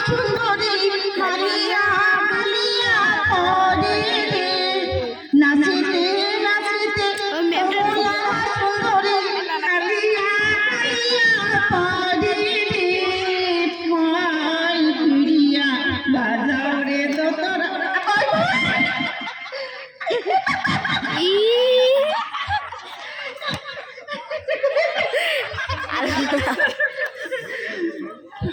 সুন্দরী হালিয়া হালিয়া পরে নাচিতে নাচিতে কমলা সুন্দরী হালিয়া হালিয়া পরে ফাল ঘুরিয়া বাজাও রে দোতরা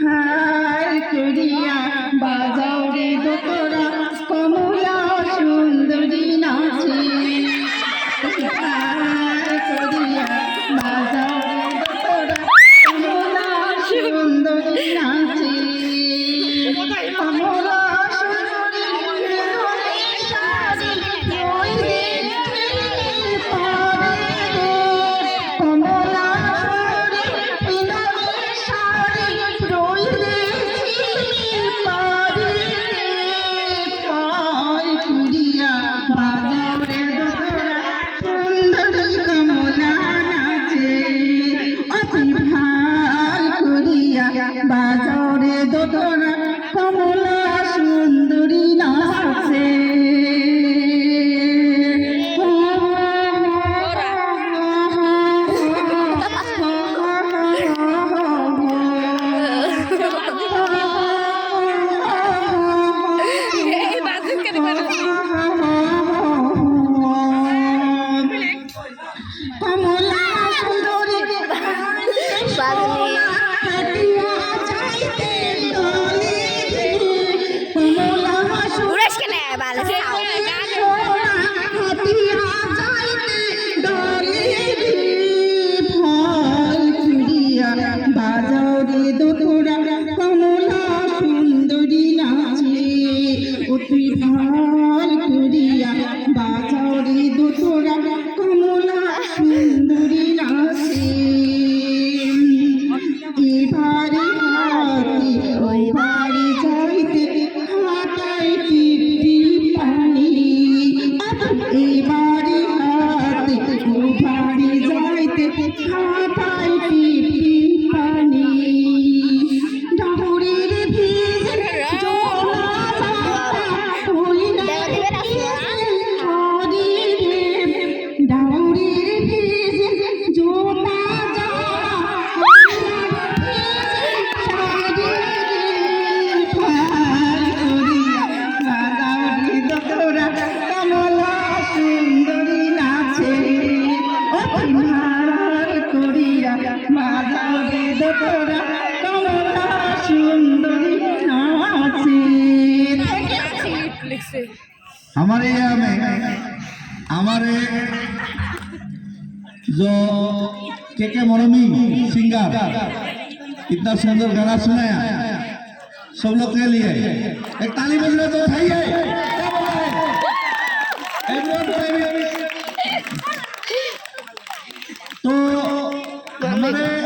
হাই করিয়া বাজাও রে দোতরা কমলা সুন্দরী নাচে হাই করিয়া বাজাও রে দোতরা কমলা সুন্দরী নাচে কমলা সুন্দরী শাড়ি রইলে পরে কমলা বাজারে দোতরা কমলা সুন্দরী নাচে কমলা সুন্দরী বাজাও রে দোতরা কমলা সুন্দরী নাচে অতি ভাল করিয়া বাজাও রে দোতরা কমলা সুন্দরী নাচে এবারে হাতে ওই বাড়ি যাইতে হাতায় টিপটি পানি এবারে হাতে ওই বাড়ি যাইতে হাতায় টিপটি পানি ডাহুরির ভিজে জোলা ওই ডাহুরির ভিজে জোলা কমলা সুন্দরী নাচে করিয়া বাজাও রে দোতরা কমলা সুন্দরী নাচে। हमारे यहाँ में हमारे जो के मोरमी सिंगर इतना सुंदर गाना सुनाया सब लोग के लिए एक ताली बजने तो उठाइए तो हमारे